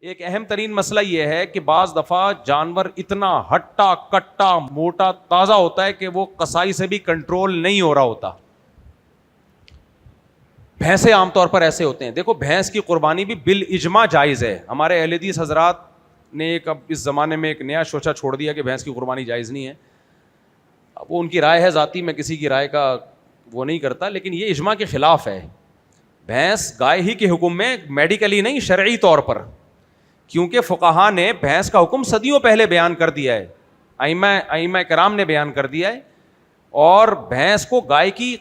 ایک اہم ترین مسئلہ یہ ہے کہ بعض دفعہ جانور اتنا ہٹا کٹا موٹا تازہ ہوتا ہے کہ وہ قصائی سے بھی کنٹرول نہیں ہو رہا ہوتا. بھینسیں عام طور پر ایسے ہوتے ہیں. دیکھو بھینس کی قربانی بھی بالاجماع جائز ہے. ہمارے اہل حدیث حضرات نے ایک اب اس زمانے میں ایک نیا شوچہ چھوڑ دیا کہ بھینس کی قربانی جائز نہیں ہے. اب وہ ان کی رائے ہے ذاتی, میں کسی کی رائے کا وہ نہیں کرتا, لیکن یہ اجماع کے خلاف ہے. بھینس گائے ہی کے حکم میں, میڈیکلی نہیں شرعی طور پر, کیونکہ فقہا نے بھینس کا حکم صدیوں پہلے بیان کر دیا ہے, ائمہ کرام نے بیان کر دیا ہے, اور بھینس کو گائے کی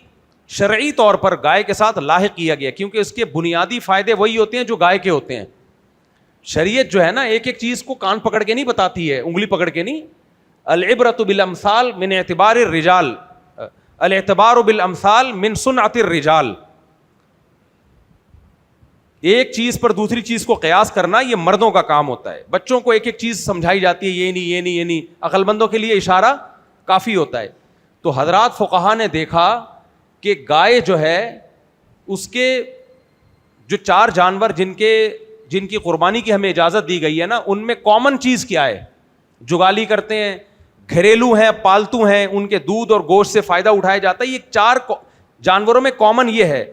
شرعی طور پر گائے کے ساتھ لاحق کیا گیا, کیونکہ اس کے بنیادی فائدے وہی ہوتے ہیں جو گائے کے ہوتے ہیں. شریعت جو ہے نا ایک ایک چیز کو کان پکڑ کے نہیں بتاتی ہے, انگلی پکڑ کے نہیں. العبرۃ بالامثال من اعتبار الرجال, الاعتبار بالامثال من صنعۃ الرجال. ایک چیز پر دوسری چیز کو قیاس کرنا یہ مردوں کا کام ہوتا ہے. بچوں کو ایک ایک چیز سمجھائی جاتی ہے, یہ نہیں یہ نہیں یہ نہیں, عقل مندوں کے لیے اشارہ کافی ہوتا ہے. تو حضرات فقہا نے دیکھا کہ گائے جو ہے اس کے جو چار جانور جن کی قربانی کی ہمیں اجازت دی گئی ہے نا, ان میں کامن چیز کیا ہے؟ جگالی کرتے ہیں, گھریلو ہیں, پالتو ہیں, ان کے دودھ اور گوشت سے فائدہ اٹھایا جاتا ہے. یہ چار جانوروں میں کامن یہ ہے.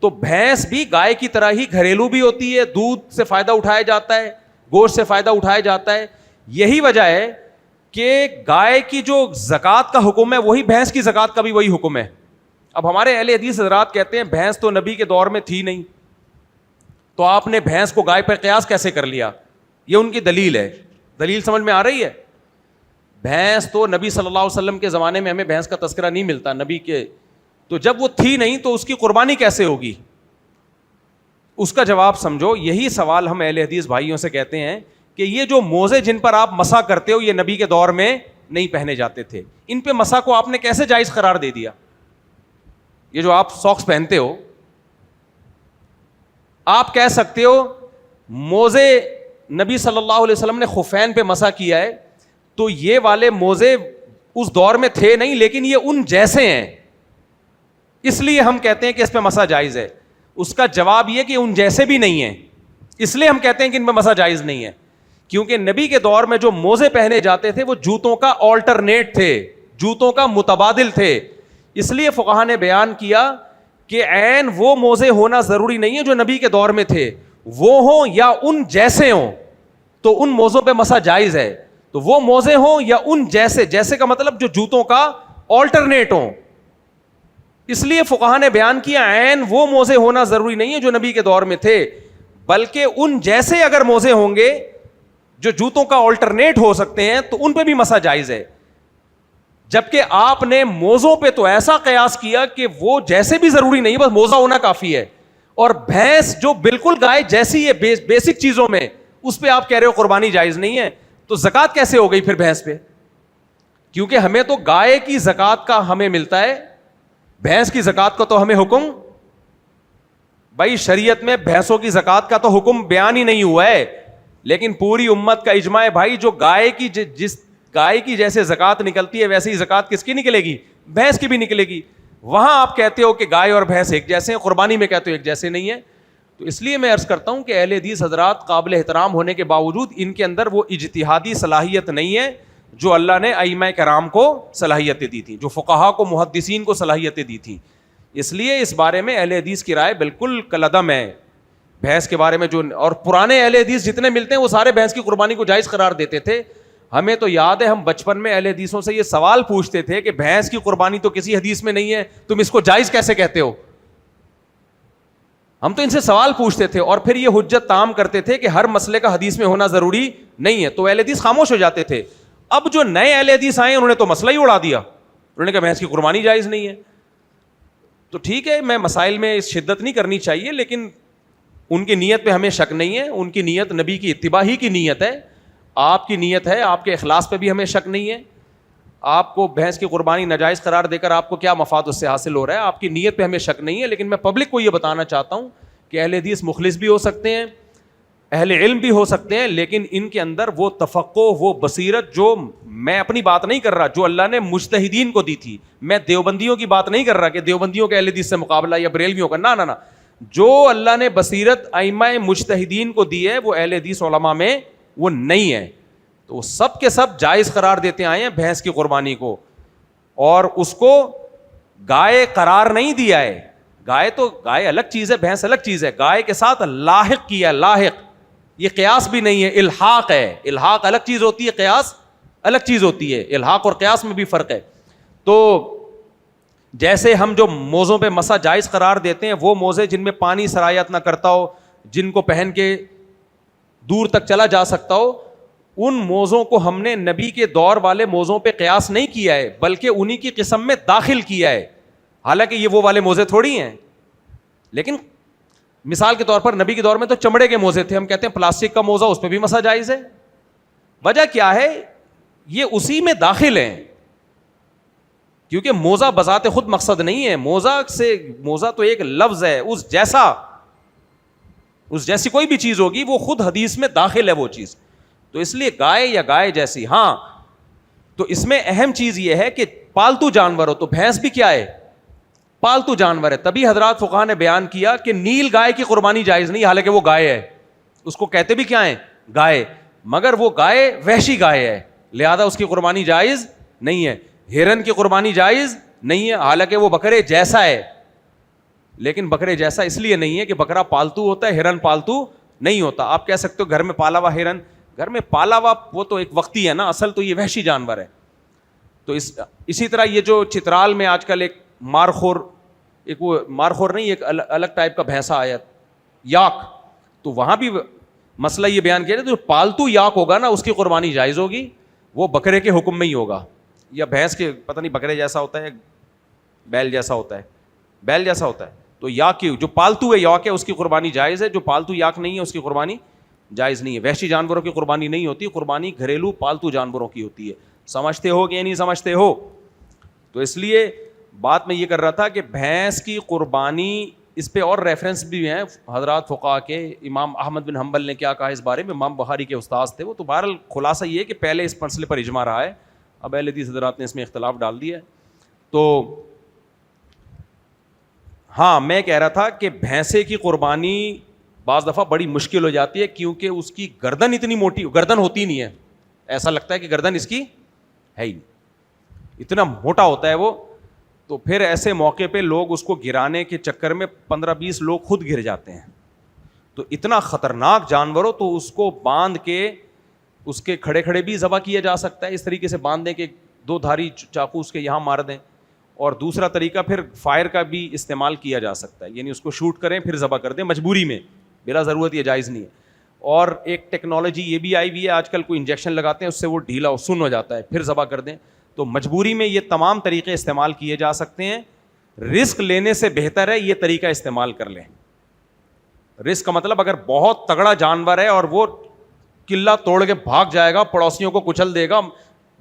تو بھینس بھی گائے کی طرح ہی گھریلو بھی ہوتی ہے, دودھ سے فائدہ اٹھایا جاتا ہے, گوشت سے فائدہ اٹھایا جاتا ہے. یہی وجہ ہے کہ گائے کی جو زکوٰۃ کا حکم ہے وہی بھینس کی زکوٰۃ کا بھی وہی حکم ہے. اب ہمارے اہل حدیث حضرات کہتے ہیں بھینس تو نبی کے دور میں تھی نہیں, تو آپ نے بھینس کو گائے پر قیاس کیسے کر لیا؟ یہ ان کی دلیل ہے. دلیل سمجھ میں آ رہی ہے؟ بھینس تو نبی صلی اللہ علیہ وسلم کے زمانے میں ہمیں بھینس کا تذکرہ نہیں ملتا نبی کے, تو جب وہ تھی نہیں تو اس کی قربانی کیسے ہوگی؟ اس کا جواب سمجھو. یہی سوال ہم اہل حدیث بھائیوں سے کہتے ہیں کہ یہ جو موزے جن پر آپ مسح کرتے ہو یہ نبی کے دور میں نہیں پہنے جاتے تھے, ان پہ مسح کو آپ نے کیسے جائز قرار دے دیا؟ یہ جو آپ ساکس پہنتے ہو, آپ کہہ سکتے ہو موزے نبی صلی اللہ علیہ وسلم نے خفین پہ مسح کیا ہے, تو یہ والے موزے اس دور میں تھے نہیں, لیکن یہ ان جیسے ہیں, اس لیے ہم کہتے ہیں کہ اس پہ مسح جائز ہے. اس کا جواب یہ کہ ان جیسے بھی نہیں ہیں, اس لیے ہم کہتے ہیں کہ ان پہ مسح جائز نہیں ہے, کیونکہ نبی کے دور میں جو موزے پہنے جاتے تھے وہ جوتوں کا آلٹرنیٹ تھے, جوتوں کا متبادل تھے. اس لیے فقہا نے بیان کیا کہ عین وہ موزے ہونا ضروری نہیں ہے جو نبی کے دور میں تھے, وہ ہوں یا ان جیسے ہوں تو ان موزوں پہ مسح جائز ہے. تو وہ موزے ہوں یا ان جیسے, جیسے کا مطلب جو جوتوں کا آلٹرنیٹ ہوں. اس لیے فقہا نے بیان کیا عین وہ موزے ہونا ضروری نہیں ہے جو نبی کے دور میں تھے, بلکہ ان جیسے اگر موزے ہوں گے جو جوتوں کا آلٹرنیٹ ہو سکتے ہیں تو ان پہ بھی مسح جائز ہے. جبکہ آپ نے موزوں پہ تو ایسا قیاس کیا کہ وہ جیسے بھی ضروری نہیں, بس موزہ ہونا کافی ہے. اور بھینس جو بالکل گائے جیسی ہے بیسک چیزوں میں, اس پہ آپ کہہ رہے ہو قربانی جائز نہیں ہے, تو زکوٰۃ کیسے ہو گئی پھر بھینس پہ؟ کیونکہ ہمیں تو گائے کی زکوٰۃ کا ہمیں ملتا ہے, بھینس کی زکوٰۃ کا تو ہمیں حکم, بھائی شریعت میں بھینسوں کی زکوٰۃ کا تو حکم بیان ہی نہیں ہوا ہے, لیکن پوری امت کا اجماع ہے بھائی جو گائے کی جس گائے کی جیسے زکوٰۃ نکلتی ہے ویسے ہی زکوٰۃ کس کی نکلے گی؟ بھینس کی بھی نکلے گی. وہاں آپ کہتے ہو کہ گائے اور بھینس ایک جیسے ہیں, قربانی میں کہتے ہو ایک جیسے نہیں ہے. تو اس لیے میں عرض کرتا ہوں کہ اہل حدیث حضرات قابل احترام ہونے کے باوجود ان کے اندر وہ اجتہادی صلاحیت نہیں ہے جو اللہ نے ائمہ کرام کو صلاحیتیں دی تھیں, جو فقہا کو محدثین کو صلاحیتیں دی تھیں. اس لیے اس بارے میں اہل حدیث کی رائے بالکل کالعدم ہے بھینس کے بارے میں. جو اور پرانے اہل حدیث جتنے ملتے ہیں وہ سارے بھینس کی قربانی کو جائز قرار دیتے تھے. ہمیں تو یاد ہے ہم بچپن میں اہل حدیثوں سے یہ سوال پوچھتے تھے کہ بھینس کی قربانی تو کسی حدیث میں نہیں ہے, تم اس کو جائز کیسے کہتے ہو؟ ہم تو ان سے سوال پوچھتے تھے اور پھر یہ حجت تام کرتے تھے کہ ہر مسئلے کا حدیث میں ہونا ضروری نہیں ہے, تو اہل حدیث خاموش ہو جاتے تھے. اب جو نئے اہل حدیث آئے انہوں نے تو مسئلہ ہی اڑا دیا, انہوں نے کہا بھینس کی قربانی جائز نہیں ہے. تو ٹھیک ہے, میں مسائل میں شدت نہیں کرنی چاہیے, لیکن ان کی نیت پہ ہمیں شک نہیں ہے. ان کی نیت نبی کی اتباع ہی کی نیت ہے, آپ کی نیت ہے, آپ کے اخلاص پہ بھی ہمیں شک نہیں ہے. آپ کو بھینس کی قربانی ناجائز قرار دے کر آپ کو کیا مفاد اس سے حاصل ہو رہا ہے, آپ کی نیت پہ ہمیں شک نہیں ہے. لیکن میں پبلک کو یہ بتانا چاہتا ہوں کہ اہل حدیث مخلص بھی ہو سکتے ہیں, اہل علم بھی ہو سکتے ہیں, لیکن ان کے اندر وہ تفقہ, وہ بصیرت, جو میں اپنی بات نہیں کر رہا, جو اللہ نے مجتہدین کو دی تھی. میں دیوبندیوں کی بات نہیں کر رہا کہ دیوبندیوں کے اہل حدیث سے مقابلہ یا بریلویوں کا, نہ. جو اللہ نے بصیرت ائمہ مجتہدین کو دی ہے وہ اہل حدیث علماء میں وہ نہیں ہے. تو وہ سب کے سب جائز قرار دیتے آئے ہیں بھینس کی قربانی کو, اور اس کو گائے قرار نہیں دیا ہے. گائے الگ چیز ہے, بھینس الگ چیز ہے. گائے کے ساتھ لاحق کیا, لاحق, یہ قیاس بھی نہیں ہے, الحاق ہے. الحاق الگ چیز ہوتی ہے, قیاس الگ چیز ہوتی ہے. الحاق اور قیاس میں بھی فرق ہے. تو جیسے ہم جو موزوں پہ مسا جائز قرار دیتے ہیں, وہ موزے جن میں پانی سرایت نہ کرتا ہو, جن کو پہن کے دور تک چلا جا سکتا ہو, ان موزوں کو ہم نے نبی کے دور والے موزوں پہ قیاس نہیں کیا ہے, بلکہ انہی کی قسم میں داخل کیا ہے. حالانکہ یہ وہ والے موزے تھوڑی ہیں. لیکن مثال کے طور پر نبی کے دور میں تو چمڑے کے موزے تھے, ہم کہتے ہیں پلاسٹک کا موزہ, اس پہ بھی مسا جائز ہے. وجہ کیا ہے؟ یہ اسی میں داخل ہیں, کیونکہ موزہ بذات خود مقصد نہیں ہے. موزہ تو ایک لفظ ہے, اس جیسی کوئی بھی چیز ہوگی وہ خود حدیث میں داخل ہے وہ چیز. تو اس لیے گائے یا گائے جیسی. ہاں, تو اس میں اہم چیز یہ ہے کہ پالتو جانور ہو, تو بھینس بھی کیا ہے؟ پالتو جانور ہے. تبھی حضرات فقہاء نے بیان کیا کہ نیل گائے کی قربانی جائز نہیں, حالانکہ وہ گائے ہے, اس کو کہتے بھی کیا ہے؟ گائے. مگر وہ گائے وحشی گائے ہے, لہذا اس کی قربانی جائز نہیں ہے. ہرن کی قربانی جائز نہیں ہے, حالانکہ وہ بکرے جیسا ہے. لیکن بکرے جیسا اس لیے نہیں ہے کہ بکرا پالتو ہوتا ہے, ہرن پالتو نہیں ہوتا. آپ کہہ سکتے ہو گھر میں پالا ہوا ہرن, گھر میں پالا ہوا وہ تو ایک وقتی ہے نا, اصل تو یہ وحشی جانور ہے. تو اسی طرح یہ جو چترال میں آج کل ایک مارخور نہیں, ایک الگ ٹائپ کا بھینسا آیا یاک, تو وہاں بھی مسئلہ یہ بیان کیا جاتا ہے, جو پالتو یاک ہوگا نا اس کی قربانی جائز ہوگی, وہ بکرے کے حکم میں ہی ہوگا. یا بھینس کے پتہ نہیں بکرے جیسا ہوتا ہے, بیل جیسا ہوتا ہے. تو یاک کی جو پالتو ہے یاک ہے اس کی قربانی جائز ہے, جو پالتو یاک نہیں ہے اس کی قربانی جائز نہیں ہے. وحشی جانوروں کی قربانی نہیں ہوتی, قربانی گھریلو پالتو جانوروں کی ہوتی ہے. سمجھتے ہو کہ نہیں سمجھتے ہو؟ تو اس لیے بات میں یہ کر رہا تھا کہ بھینس کی قربانی, اس پہ اور ریفرنس بھی ہیں حضرات فقہاء کے. امام احمد بن حنبل نے کیا کہا اس بارے میں, امام بخاری کے استاذ تھے وہ. تو بہرحال خلاصہ یہ ہے کہ پہلے اس مسئلے پر اجماع رہا ہے, اب اہل حدیث حضرات نے اس میں اختلاف ڈال دیا ہے. تو ہاں, میں کہہ رہا تھا کہ بھینسے کی قربانی بعض دفعہ بڑی مشکل ہو جاتی ہے, کیونکہ اس کی گردن اتنی موٹی, گردن ہوتی نہیں ہے, ایسا لگتا ہے کہ گردن اس کی ہے ہی نہیں, اتنا موٹا ہوتا ہے وہ. تو پھر ایسے موقع پہ لوگ اس کو گرانے کے چکر میں 15-20 لوگ خود گر جاتے ہیں. تو اتنا خطرناک جانور ہو تو اس کو باندھ کے اس کے کھڑے کھڑے بھی ذبح کیا جا سکتا ہے, اس طریقے سے باندھ دیں کہ 2 دھاری چاقو اس کے یہاں مار دیں. اور دوسرا طریقہ پھر فائر کا بھی استعمال کیا جا سکتا ہے, یعنی اس کو شوٹ کریں پھر ذبح کر دیں مجبوری میں, بلا ضرورت یہ جائز نہیں ہے. اور ایک ٹیکنالوجی یہ بھی آئی ہوئی ہے آج کل, کوئی انجیکشن لگاتے ہیں اس سے وہ ڈھیلا سن ہو جاتا ہے, پھر ذبح کر دیں. تو مجبوری میں یہ تمام طریقے استعمال کیے جا سکتے ہیں. رسک لینے سے بہتر ہے یہ طریقہ استعمال کر لیں. رسک کا مطلب اگر بہت تگڑا جانور ہے اور وہ قلعہ توڑ کے بھاگ جائے گا, پڑوسیوں کو کچل دے گا,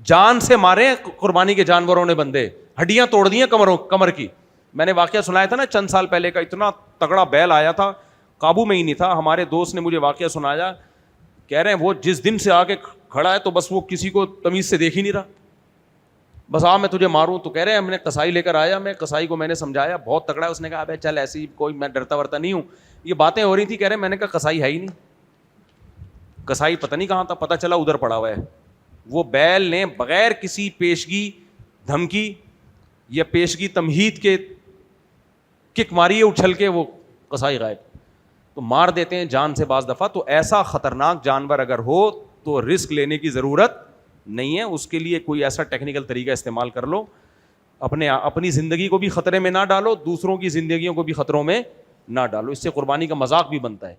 جان سے مارے قربانی کے جانوروں نے بندے, ہڈیاں توڑ دی ہیں کمر کی. میں نے واقعہ سنایا تھا نا چند سال پہلے کا, اتنا تگڑا بیل آیا تھا, قابو میں ہی نہیں تھا. ہمارے دوست نے مجھے واقعہ سنایا, کہہ رہے ہیں وہ جس دن سے آ کے کھڑا ہے تو بس وہ کسی کو تمیز سے دیکھ ہی نہیں رہا, بس میں تجھے ماروں. تو کہہ رہے ہیں ہم نے کسائی لے کر آیا, میں کسائی کو میں نے سمجھایا, بہت تگڑا ہے. اس نے کہا ابے چل ایسی کوئی, میں ڈرتا ورتا نہیں ہوں. یہ باتیں ہو رہی تھی, کہہ رہے ہیں میں نے کہا کسائی ہے ہی نہیں, کسائی پتہ نہیں کہاں تھا, پتہ چلا ادھر پڑا ہوا ہے. وہ بیل نے بغیر کسی پیشگی دھمکی یا پیشگی تمہید کے کک ماری ہے اچھل کے, وہ کسائی غائب. تو مار دیتے ہیں جان سے بعض دفعہ. تو ایسا خطرناک جانور اگر ہو تو رسک لینے کی ضرورت نہیں ہے, اس کے لیے کوئی ایسا ٹیکنیکل طریقہ استعمال کر لو. اپنی زندگی کو بھی خطرے میں نہ ڈالو, دوسروں کی زندگیوں کو بھی خطروں میں نہ ڈالو, اس سے قربانی کا مذاق بھی بنتا ہے.